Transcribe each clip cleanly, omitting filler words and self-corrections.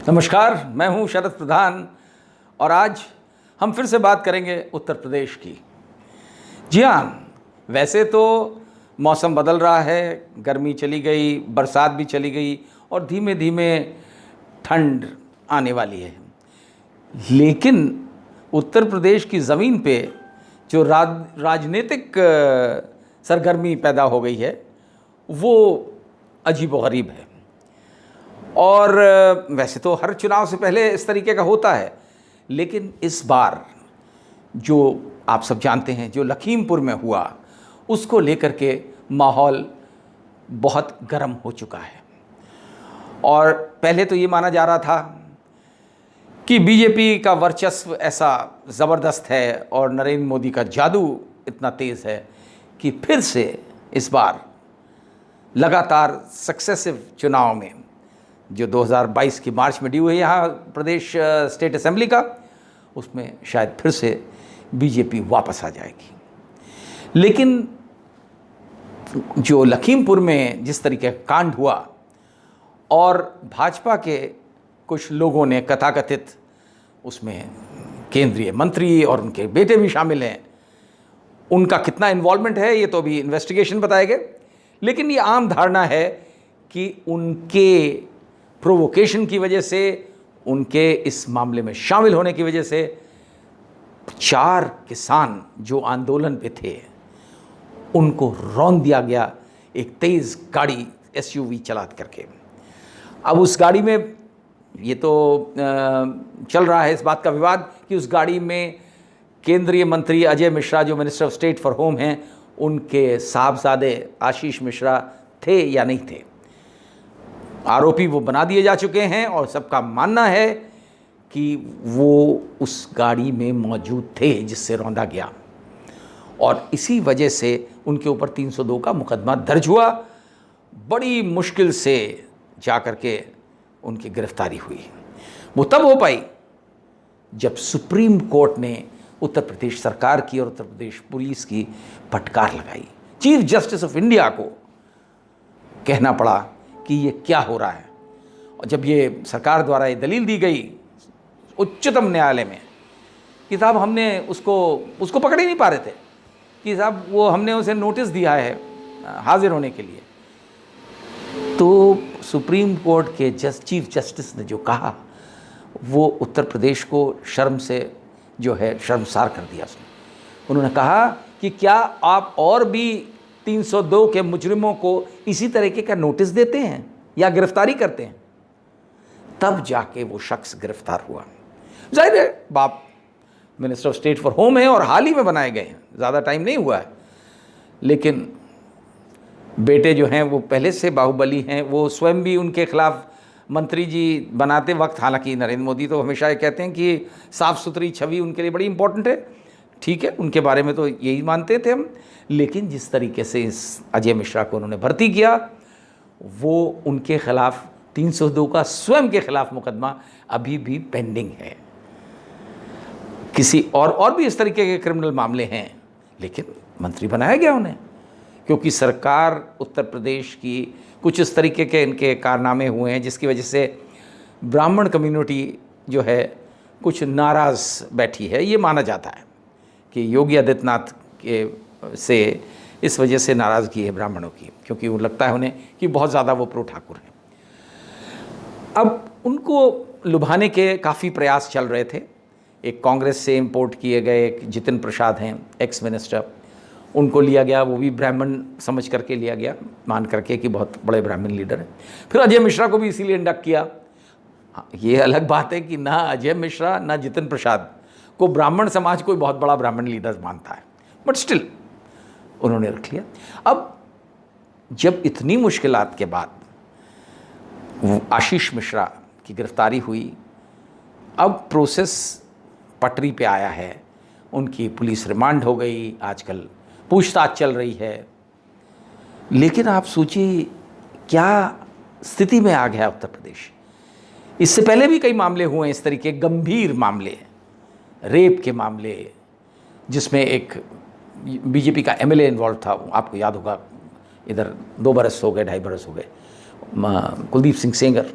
नमस्कार, मैं हूं शरद प्रधान और आज हम फिर से बात करेंगे उत्तर प्रदेश की। जी हाँ, वैसे तो मौसम बदल रहा है, गर्मी चली गई, बरसात भी चली गई और धीमे धीमे ठंड आने वाली है। लेकिन उत्तर प्रदेश की ज़मीन पे जो राजनीतिक सरगर्मी पैदा हो गई है वो अजीबोगरीब है। और वैसे तो हर चुनाव से पहले इस तरीके का होता है, लेकिन इस बार जो आप सब जानते हैं जो लखीमपुर में हुआ, उसको लेकर के माहौल बहुत गर्म हो चुका है। और पहले तो ये माना जा रहा था कि बीजेपी का वर्चस्व ऐसा ज़बरदस्त है और नरेंद्र मोदी का जादू इतना तेज़ है कि फिर से इस बार लगातार सक्सेसिव चुनाव में जो 2022 की मार्च में ड्यू है यहाँ प्रदेश स्टेट असेंबली का, उसमें शायद फिर से बीजेपी वापस आ जाएगी। लेकिन जो लखीमपुर में जिस तरीके का कांड हुआ और भाजपा के कुछ लोगों ने कथाकथित, उसमें केंद्रीय मंत्री और उनके बेटे भी शामिल हैं, उनका कितना इन्वॉल्वमेंट है ये तो अभी इन्वेस्टिगेशन बताएगा। लेकिन ये आम धारणा है कि उनके प्रोवोकेशन की वजह से, उनके इस मामले में शामिल होने की वजह से 4 किसान जो आंदोलन पे थे उनको रौंद दिया गया एक तेज़ गाड़ी एसयूवी चला करके। अब उस गाड़ी में ये तो चल रहा है इस बात का विवाद कि उस गाड़ी में केंद्रीय मंत्री अजय मिश्रा जो minister of state for home हैं, उनके साहबजादे आशीष मिश्रा थे या नहीं थे। आरोपी वो बना दिए जा चुके हैं और सबका मानना है कि वो उस गाड़ी में मौजूद थे जिससे रौंदा गया, और इसी वजह से उनके ऊपर 302 का मुकदमा दर्ज हुआ। बड़ी मुश्किल से जा कर के उनकी गिरफ्तारी हुई। वो तब हो पाई जब सुप्रीम कोर्ट ने उत्तर प्रदेश सरकार की और उत्तर प्रदेश पुलिस की फटकार लगाई। चीफ जस्टिस ऑफ इंडिया को कहना पड़ा कि ये क्या हो रहा है। और जब ये सरकार द्वारा ये दलील दी गई उच्चतम न्यायालय में कि साहब हमने उसको पकड़ ही नहीं पा रहे थे कि साहब वो हमने उसे नोटिस दिया है हाजिर होने के लिए, तो सुप्रीम कोर्ट के चीफ जस्टिस ने जो कहा वो उत्तर प्रदेश को शर्म से जो है शर्मसार कर दिया। उन्होंने कहा कि क्या आप और भी 302 के मुजरिमों को इसी तरीके का नोटिस देते हैं या गिरफ्तारी करते हैं? तब जाके वो शख्स गिरफ्तार हुआ। जाहिर है बाप minister of state for home है और हाल ही में बनाए गए हैं, ज़्यादा टाइम नहीं हुआ है। लेकिन बेटे जो हैं वो पहले से बाहुबली हैं। वो स्वयं भी उनके खिलाफ मंत्री जी बनाते वक्त, हालांकि नरेंद्र मोदी तो हमेशा ये कहते हैं कि साफ़ सुथरी छवि उनके लिए बड़ी इंपॉर्टेंट है, ठीक है, उनके बारे में तो यही मानते थे हम। लेकिन जिस तरीके से इस अजय मिश्रा को उन्होंने भर्ती किया, वो उनके खिलाफ 302 का स्वयं के खिलाफ मुकदमा अभी भी पेंडिंग है। किसी और भी इस तरीके के क्रिमिनल मामले हैं, लेकिन मंत्री बनाया गया उन्हें क्योंकि सरकार उत्तर प्रदेश की कुछ इस तरीके के इनके कारनामे हुए हैं जिसकी वजह से ब्राह्मण कम्युनिटी जो है कुछ नाराज़ बैठी है। ये माना जाता है कि योगी आदित्यनाथ के से इस वजह से नाराज़गी है ब्राह्मणों की, क्योंकि वो लगता है उन्हें कि बहुत ज़्यादा वो प्रो ठाकुर हैं। अब उनको लुभाने के काफ़ी प्रयास चल रहे थे। एक कांग्रेस से इंपोर्ट किए गए एक जितिन प्रसाद हैं, एक्स मिनिस्टर, उनको लिया गया, वो भी ब्राह्मण समझ करके लिया गया, मान करके कि बहुत बड़े ब्राह्मण लीडर हैं। फिर अजय मिश्रा को भी इसीलिए इंडक्ट किया। ये अलग बात है कि ना अजय मिश्रा ना जितिन प्रसाद को ब्राह्मण समाज कोई बहुत बड़ा ब्राह्मण लीडर मानता है, बट स्टिल उन्होंने रख लिया। अब जब इतनी मुश्किलात के बाद वो आशीष मिश्रा की गिरफ्तारी हुई, अब प्रोसेस पटरी पे आया है, उनकी पुलिस रिमांड हो गई, आजकल पूछताछ चल रही है। लेकिन आप सोचिए क्या स्थिति में आ गया उत्तर प्रदेश। इससे पहले भी कई मामले हुए हैं इस तरीके गंभीर मामले, रेप के मामले, जिसमें एक बीजेपी का एमएलए इन्वॉल्व था, आपको याद होगा, इधर 2 बरस हो गए, 2.5 बरस हो गए, कुलदीप सिंह सेंगर,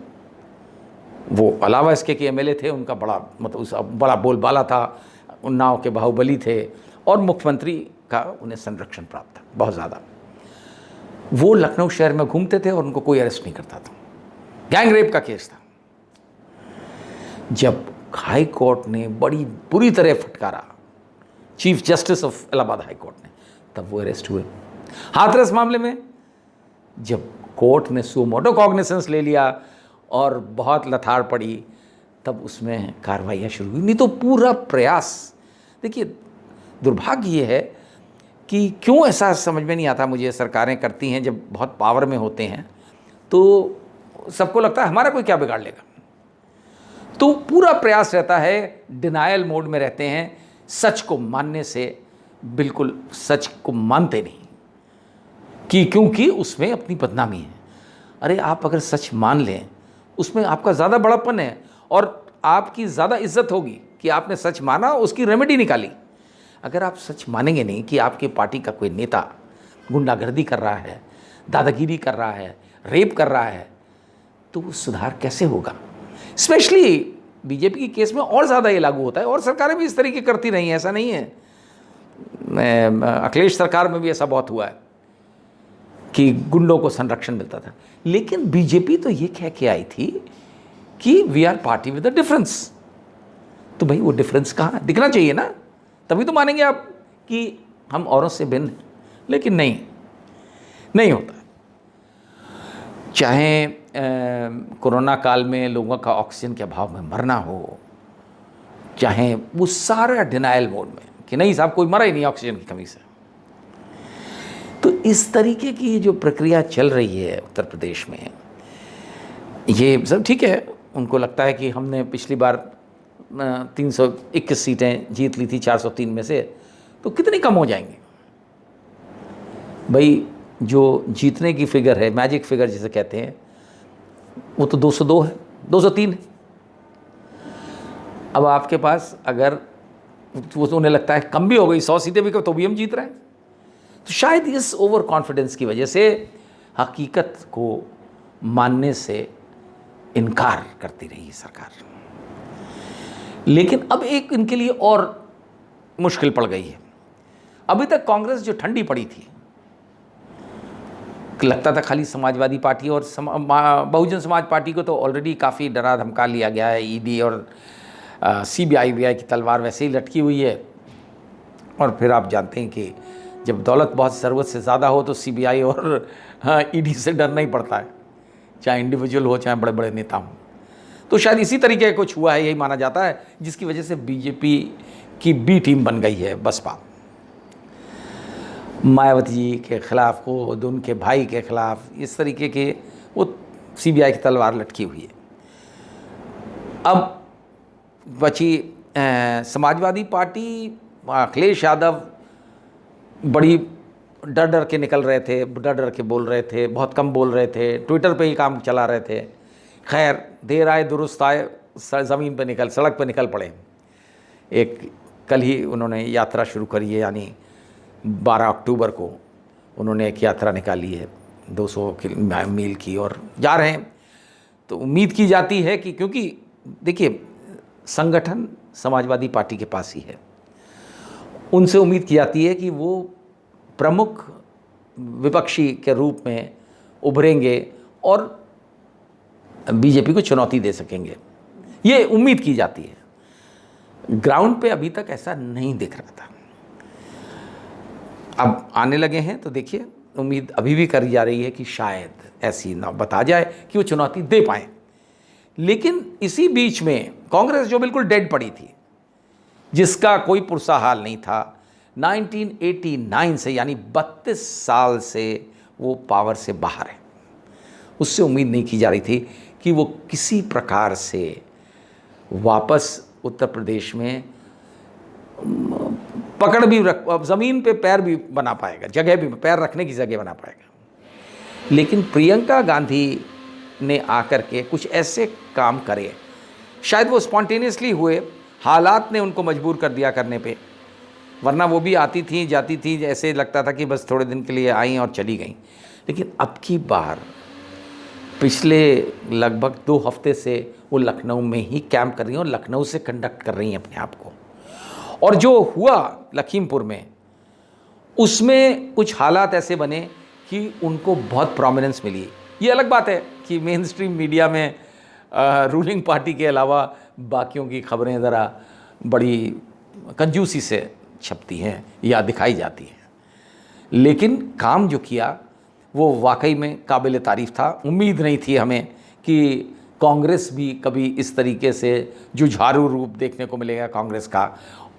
वो अलावा इसके कि एमएलए थे, उनका बड़ा मतलब उस बड़ा बोलबाला था, उन्नाव के बाहुबली थे, और मुख्यमंत्री का उन्हें संरक्षण प्राप्त था बहुत ज़्यादा। वो लखनऊ शहर में घूमते थे और उनको कोई अरेस्ट नहीं करता था। गैंग रेप का केस था। जब हाई कोर्ट ने बड़ी बुरी तरह फटकारा chief justice of Allahabad high court ने, तब वो अरेस्ट हुए। हाथरस मामले में जब कोर्ट ने सुओ मोटो कॉग्निसेंस ले लिया और बहुत लथाड़ पड़ी, तब उसमें कार्रवाइयाँ शुरू हुई। नहीं तो पूरा प्रयास, देखिए दुर्भाग्य ये है कि क्यों ऐसा समझ में नहीं आता मुझे। सरकारें करती हैं जब बहुत पावर में होते हैं तो सबको लगता है हमारा कोई क्या बिगाड़ लेगा, तो पूरा प्रयास रहता है, डिनायल मोड में रहते हैं, सच को मानने से बिल्कुल सच को मानते नहीं कि क्योंकि उसमें अपनी बदनामी है। अरे आप अगर सच मान लें उसमें आपका ज़्यादा बड़ापन है और आपकी ज़्यादा इज्जत होगी कि आपने सच माना, उसकी रेमेडी निकाली। अगर आप सच मानेंगे नहीं कि आपकी पार्टी का कोई नेता गुंडागर्दी कर रहा है, दादागिरी कर रहा है, रेप कर रहा है, तो वो सुधार कैसे होगा। स्पेशली बीजेपी के केस में और ज़्यादा ये लागू होता है, और सरकारें भी इस तरीके करती रही हैं, ऐसा नहीं है। अखिलेश सरकार में भी ऐसा बहुत हुआ है कि गुंडों को संरक्षण मिलता था। लेकिन बीजेपी तो ये कह के आई थी कि we are party with a difference. तो भाई वो डिफरेंस कहाँ दिखना चाहिए ना, तभी तो मानेंगे आप कि हम औरों से भिन्न हैं। लेकिन नहीं होता। चाहे कोरोना काल में लोगों का ऑक्सीजन के अभाव में मरना हो, चाहे वो सारा डिनायल मोड में कि नहीं साहब कोई मरा ही नहीं ऑक्सीजन की कमी से। तो इस तरीके की जो प्रक्रिया चल रही है उत्तर प्रदेश में, ये सब ठीक है। उनको लगता है कि हमने पिछली बार 321 सीटें जीत ली थी 403 में से, तो कितनी कम हो जाएंगी। भाई जो जीतने की फिगर है, मैजिक फिगर जिसे कहते हैं, वो तो 202 है, 203 है। अब आपके पास अगर वो तो उन्हें लगता है कम भी हो गई, 100 सीटें भी कम, तो भी हम जीत रहे हैं। तो शायद इस ओवर कॉन्फिडेंस की वजह से हकीकत को मानने से इनकार करती रही सरकार। लेकिन अब एक इनके लिए और मुश्किल पड़ गई है। अभी तक कांग्रेस जो ठंडी पड़ी थी, लगता था खाली समाजवादी पार्टी और बहुजन समाज पार्टी को तो ऑलरेडी काफ़ी डरा धमका लिया गया है। ईडी और सीबीआई की तलवार वैसे ही लटकी हुई है। और फिर आप जानते हैं कि जब दौलत बहुत ज़रूरत से ज़्यादा हो तो सीबीआई और ईडी से डरना ही पड़ता है, चाहे इंडिविजुअल हो चाहे बड़े बड़े नेता हों। तो शायद इसी तरीके का कुछ हुआ है, यही माना जाता है, जिसकी वजह से बीजेपी की बी टीम बन गई है बसपा। मायावती जी के खिलाफ हो, उनके भाई के खिलाफ, इस तरीके के वो सीबीआई की तलवार लटकी हुई है। अब बची समाजवादी पार्टी, अखिलेश यादव बड़ी डर डर के निकल रहे थे, डर डर के बोल रहे थे, बहुत कम बोल रहे थे, ट्विटर पे ही काम चला रहे थे। खैर देर आए दुरुस्त आए, ज़मीन पे निकल, सड़क पे निकल पड़े। एक कल ही उन्होंने यात्रा शुरू करी है, यानी 12 अक्टूबर को उन्होंने एक यात्रा निकाली है 200 मील की, और जा रहे हैं। तो उम्मीद की जाती है कि, क्योंकि देखिए संगठन समाजवादी पार्टी के पास ही है, उनसे उम्मीद की जाती है कि वो प्रमुख विपक्षी के रूप में उभरेंगे और बीजेपी को चुनौती दे सकेंगे, ये उम्मीद की जाती है। ग्राउंड पे अभी तक ऐसा नहीं दिख रहा था, अब आने लगे हैं। तो देखिए उम्मीद अभी भी करी जा रही है कि शायद ऐसी नौबत आ जाए कि वो चुनौती दे पाएँ। लेकिन इसी बीच में कांग्रेस जो बिल्कुल डेड पड़ी थी, जिसका कोई पुरसा हाल नहीं था, 1989 से यानी 32 साल से वो पावर से बाहर है, उससे उम्मीद नहीं की जा रही थी कि वो किसी प्रकार से वापस उत्तर प्रदेश में पकड़ भी रख, ज़मीन पे पैर भी बना पाएगा, जगह भी, पैर रखने की जगह बना पाएगा। लेकिन प्रियंका गांधी ने आकर के कुछ ऐसे काम करे, शायद वो स्पॉन्टेनियसली हुए, हालात ने उनको मजबूर कर दिया करने पे, वरना वो भी आती थी जाती थी, ऐसे लगता था कि बस थोड़े दिन के लिए आई और चली गई। लेकिन अब की बार पिछले लगभग 2 हफ्ते से वो लखनऊ में ही कैंप कर रही हैं और लखनऊ से कंडक्ट कर रही हैं अपने आप को। और जो हुआ लखीमपुर में, उसमें कुछ हालात ऐसे बने कि उनको बहुत प्रोमिनेंस मिली। ये अलग बात है कि मेन स्ट्रीम मीडिया में रूलिंग पार्टी के अलावा बाकियों की खबरें ज़रा बड़ी कंजूसी से छपती हैं या दिखाई जाती हैं, लेकिन काम जो किया वो वाकई में काबिल तारीफ़ था। उम्मीद नहीं थी हमें कि कांग्रेस भी कभी इस तरीके से जुझारू रूप देखने को मिलेगा कांग्रेस का,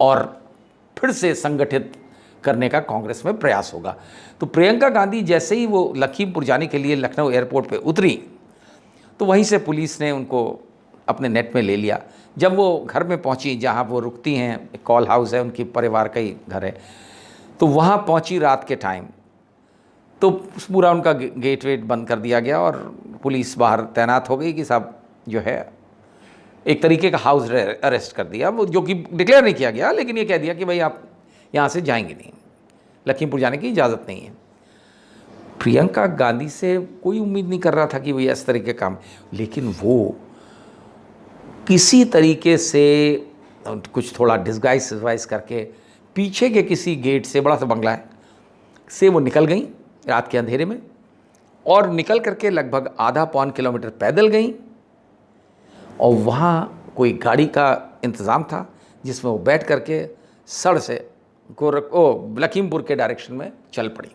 और फिर से संगठित करने का कांग्रेस में प्रयास होगा। तो प्रियंका गांधी जैसे ही वो लखीमपुर जाने के लिए लखनऊ एयरपोर्ट पे उतरी, तो वहीं से पुलिस ने उनको अपने नेट में ले लिया। जब वो घर में पहुंची, जहां वो रुकती हैं, एक कॉल हाउस है, उनकी परिवार का ही घर है, तो वहाँ पहुंची रात के टाइम, तो पूरा उनका गेट वेट बंद कर दिया गया और पुलिस बाहर तैनात हो गई कि साहब जो है एक तरीके का हाउस अरेस्ट कर दिया, वो जो कि डिक्लेयर नहीं किया गया, लेकिन ये कह दिया कि भाई आप यहाँ से जाएंगे नहीं, लखीमपुर जाने की इजाज़त नहीं है। प्रियंका गांधी से कोई उम्मीद नहीं कर रहा था कि वो इस तरह के काम, लेकिन वो किसी तरीके से कुछ थोड़ा डिस्गाइज करके पीछे के किसी गेट से, बड़ा सा बंगला है, से वो निकल गई रात के अंधेरे में, और निकल करके लगभग आधा पौन किलोमीटर पैदल गई, और वहाँ कोई गाड़ी का इंतज़ाम था जिसमें वो बैठ करके सड़ से लखीमपुर के डायरेक्शन में चल पड़ी।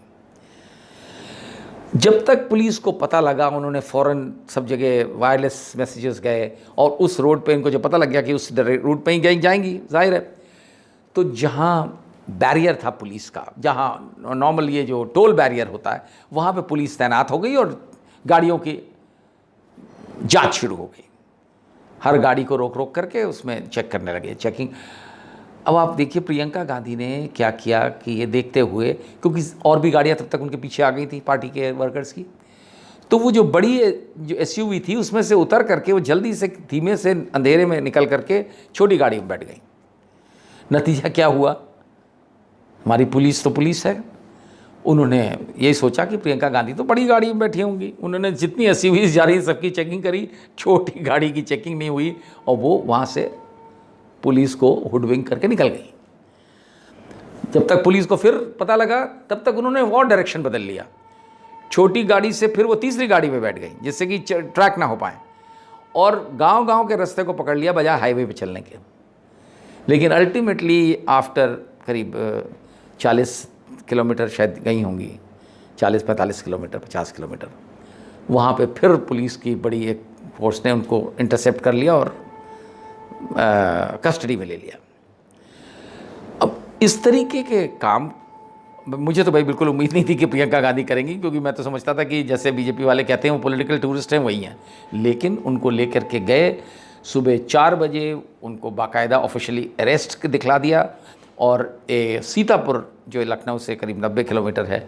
जब तक पुलिस को पता लगा, उन्होंने फ़ौरन सब जगह वायरलेस मैसेजेस गए, और उस रोड पे इनको जब पता लग गया कि उस रूट पे ही जाएंगी जाहिर है, तो जहाँ बैरियर था पुलिस का, जहाँ नॉर्मल ये जो टोल बैरियर होता है, वहाँ पे पुलिस तैनात हो गई और गाड़ियों की जांच शुरू हो गई। हर गाड़ी को रोक रोक करके उसमें चेक करने लगे, चेकिंग। अब आप देखिए प्रियंका गांधी ने क्या किया कि ये देखते हुए, क्योंकि और भी गाड़ियाँ तब तक उनके पीछे आ गई थी पार्टी के वर्कर्स की, तो वो जो बड़ी जो SUV थी उसमें से उतर करके वो जल्दी से धीमे से अंधेरे में निकल करके छोटी गाड़ी में बैठ गई। नतीजा क्या हुआ, हमारी पुलिस तो पुलिस है, उन्होंने यही सोचा कि प्रियंका गांधी तो बड़ी गाड़ी में बैठी होंगी, उन्होंने जितनी SUVs जा रही सबकी चेकिंग करी, छोटी गाड़ी की चेकिंग नहीं हुई, और वो वहाँ से पुलिस को हुडविंग करके निकल गई। जब तक पुलिस को फिर पता लगा, तब तक उन्होंने और डायरेक्शन बदल लिया, छोटी गाड़ी से फिर वो तीसरी गाड़ी में बैठ गई जिससे कि ट्रैक ना हो पाए, और गांव-गांव के रास्ते को पकड़ लिया बजाय हाईवे पे चलने के। लेकिन अल्टीमेटली आफ्टर करीब 40 किलोमीटर शायद गई होंगी, 40-45 किलोमीटर, 50 किलोमीटर, वहाँ पे फिर पुलिस की बड़ी एक फोर्स ने उनको इंटरसेप्ट कर लिया और कस्टडी में ले लिया। अब इस तरीके के काम मुझे तो भाई बिल्कुल उम्मीद नहीं थी कि प्रियंका गांधी करेंगी, क्योंकि मैं तो समझता था कि जैसे बीजेपी वाले कहते हैं वो पॉलिटिकल टूरिस्ट हैं, वही हैं। लेकिन उनको लेकर के गए, सुबह 4 बजे उनको बाकायदा ऑफिशियली अरेस्ट दिखला दिया, और सीतापुर जो लखनऊ से करीब 90 किलोमीटर है,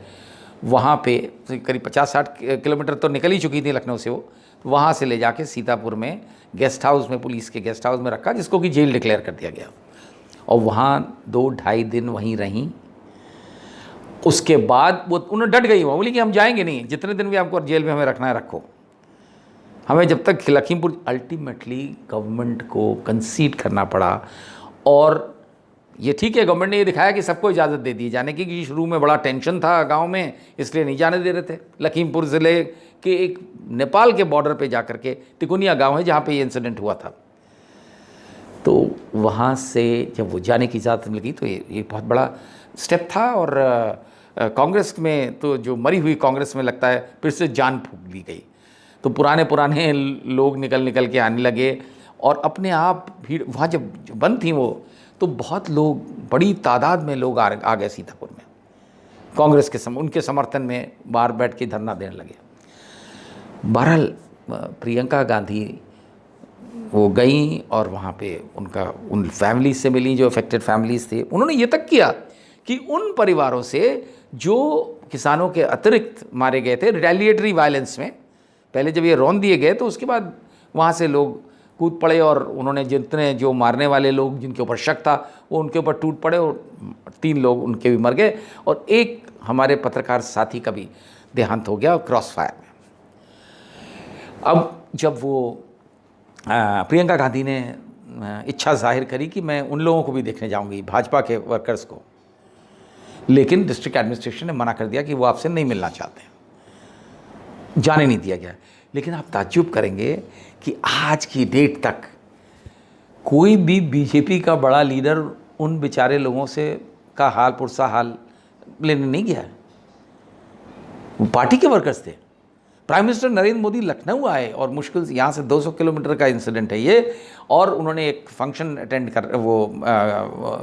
वहाँ पे करीब 50-60 किलोमीटर तो निकल ही चुकी थी लखनऊ से, वो वहाँ से ले जाके सीतापुर में गेस्ट हाउस में, पुलिस के गेस्ट हाउस में रखा, जिसको कि जेल डिक्लेयर कर दिया गया, और वहाँ 2-2.5 दिन वहीं रहीं। उसके बाद वो उन्हें डट गई, वो बोली कि हम जाएंगे नहीं, जितने दिन भी आपको जेल में हमें रखना है रखो, हमें जब तक लखीमपुर। अल्टीमेटली गवर्नमेंट को कंसीड करना पड़ा, और ये ठीक है गवर्नमेंट ने ये दिखाया कि सबको इजाज़त दे दी जाने की, क्योंकि शुरू में बड़ा टेंशन था गांव में, इसलिए नहीं जाने दे रहे थे। लखीमपुर ज़िले के एक नेपाल के बॉर्डर पे जाकर के तिकोनिया गांव है जहाँ पे ये इंसिडेंट हुआ था, तो वहाँ से जब वो जाने की इजाज़त मिली तो ये बहुत बड़ा स्टेप था। और कांग्रेस में तो जो मरी हुई कांग्रेस में लगता है फिर से जान फूंक दी गई, तो पुराने लोग निकल के आने लगे, और अपने आप भीड़ वहाँ जब बंद थी वो, तो बहुत लोग, बड़ी तादाद में लोग आ गए सीतापुर में कांग्रेस के उनके समर्थन में, बाहर बैठ के धरना देने लगे। बहरहाल प्रियंका गांधी वो गई और वहाँ पे उन फैमिली से मिली जो अफेक्टेड फैमिलीज़ थे। उन्होंने ये तक किया कि उन परिवारों से जो किसानों के अतिरिक्त मारे गए थे रिटेलिएटरी वायलेंस में, पहले जब ये रौंद दिए गए तो उसके बाद वहाँ से लोग कूद पड़े, और उन्होंने जितने जो मारने वाले लोग जिनके ऊपर शक था वो उनके ऊपर टूट पड़े, और 3 लोग उनके भी मर गए, और एक हमारे पत्रकार साथी का भी देहांत हो गया क्रॉस फायर में। अब जब वो प्रियंका गांधी ने इच्छा जाहिर करी कि मैं उन लोगों को भी देखने जाऊंगी, भाजपा के वर्कर्स को, लेकिन डिस्ट्रिक्ट एडमिनिस्ट्रेशन ने मना कर दिया कि वो आपसे नहीं मिलना चाहते, जाने नहीं दिया गया। लेकिन आप ताज्जुब करेंगे कि आज की डेट तक कोई भी बीजेपी का बड़ा लीडर उन बेचारे लोगों से का हाल पुरसा हाल लेने नहीं गया है। वो पार्टी के वर्कर्स थे। प्राइम मिनिस्टर नरेंद्र मोदी लखनऊ आए और मुश्किल से यहाँ से 200 किलोमीटर का इंसिडेंट है ये, और उन्होंने एक फंक्शन अटेंड कर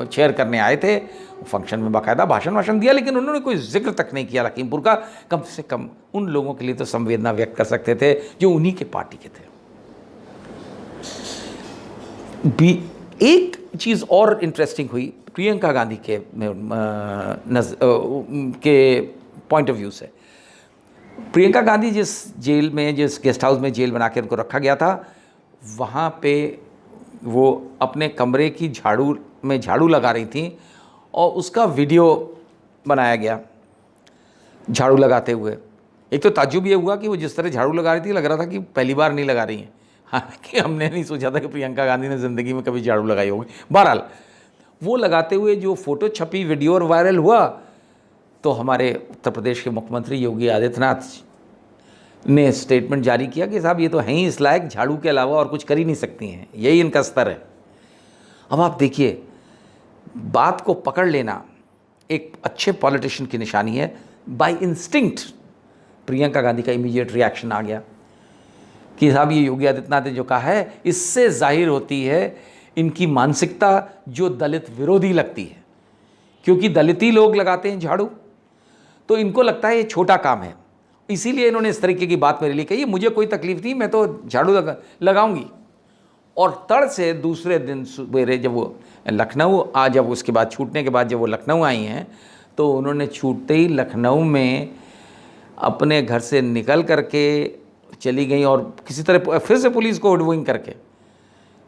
चेयर करने आए थे। फंक्शन में बाकायदा भाषण दिया, लेकिन उन्होंने कोई जिक्र तक नहीं किया लखीमपुर का। कम से कम उन लोगों के लिए तो संवेदना व्यक्त कर सकते थे जो उन्हीं के पार्टी के थे। एक चीज़ और इंटरेस्टिंग हुई प्रियंका गांधी के पॉइंट ऑफ व्यू से। प्रियंका गांधी जिस जेल में, जिस गेस्ट हाउस में जेल बना के उनको रखा गया था, वहाँ पे वो अपने कमरे की झाड़ू लगा रही थी और उसका वीडियो बनाया गया झाड़ू लगाते हुए। एक तो ताज्जुब ये हुआ कि वो जिस तरह झाड़ू लगा रही थी लग रहा था कि पहली बार नहीं लगा रही हैं। हालांकि हमने नहीं सोचा था कि प्रियंका गांधी ने ज़िंदगी में कभी झाड़ू लगाई होगी। बहरहाल वो लगाते हुए जो फ़ोटो छपी, वीडियो और वायरल हुआ, तो हमारे उत्तर प्रदेश के मुख्यमंत्री योगी आदित्यनाथ ने स्टेटमेंट जारी किया कि साहब ये तो हैं ही इस लायक, झाड़ू के अलावा और कुछ कर ही नहीं सकती हैं, यही इनका स्तर है। अब आप देखिए, बात को पकड़ लेना एक अच्छे पॉलिटिशियन की निशानी है। बाय इंस्टिंक्ट प्रियंका गांधी का इमीडिएट रिएक्शन आ गया कि साहब ये योगी आदित्यनाथ ने जो कहा है, इससे जाहिर होती है इनकी मानसिकता जो दलित विरोधी लगती है, क्योंकि दलिती लोग लगाते हैं झाड़ू, तो इनको लगता है ये छोटा काम है, इसीलिए इन्होंने इस तरीके की बात मेरे लिए कही। मुझे कोई तकलीफ नहीं, मैं तो झाड़ू लगाऊंगी। और तड़ से दूसरे दिन सवेरे जब वो लखनऊ जब उसके बाद छूटने के बाद जब वो लखनऊ आई हैं, तो उन्होंने छूटते ही लखनऊ में अपने घर से निकल करके चली गई और किसी तरह फिर से पुलिस को हुडविंग करके,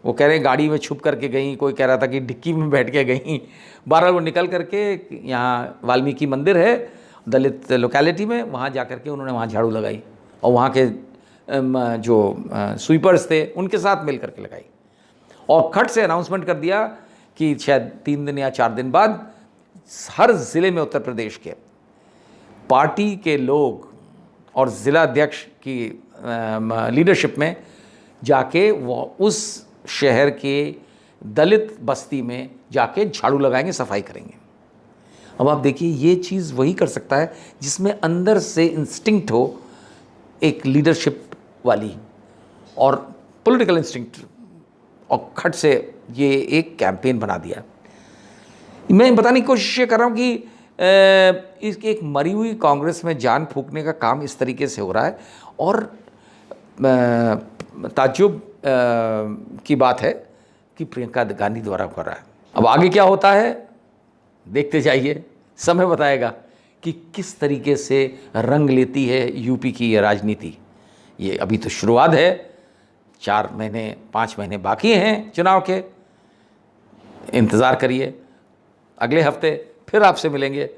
वो कह रहे हैं गाड़ी में छुप करके गई, कोई कह रहा था कि डिक्की में बैठ के गई। 12 वो निकल करके यहाँ वाल्मीकि मंदिर है दलित लोकेलिटी में, वहाँ जा कर के उन्होंने वहाँ झाड़ू लगाई और वहाँ के जो स्वीपर्स थे उनके साथ मिल करके लगाई और खट से अनाउंसमेंट कर दिया कि शायद 3 दिन या 4 दिन बाद हर ज़िले में उत्तर प्रदेश के पार्टी के लोग और ज़िला अध्यक्ष की लीडरशिप में जाके वो उस शहर के दलित बस्ती में जाके झाड़ू लगाएंगे, सफाई करेंगे। अब आप देखिए, ये चीज़ वही कर सकता है जिसमें अंदर से इंस्टिंक्ट हो, एक लीडरशिप वाली और पॉलिटिकल इंस्टिंक्ट, और खट से ये एक कैंपेन बना दिया। मैं बताने की कोशिश ये कर रहा हूँ कि इसकी एक मरी हुई कांग्रेस में जान फूंकने का काम इस तरीके से हो रहा है, और ताज्जुब की बात है कि प्रियंका गांधी द्वारा कर रहा है। अब आगे क्या होता है देखते जाइए, समय बताएगा कि किस तरीके से रंग लेती है यूपी की ये राजनीति। ये अभी तो शुरुआत है, 4 महीने 5 महीने बाकी हैं चुनाव के, इंतज़ार करिए। अगले हफ्ते फिर आपसे मिलेंगे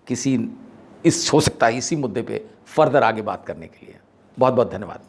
हो सकता है इसी मुद्दे पे फर्दर आगे बात करने के लिए। बहुत बहुत धन्यवाद।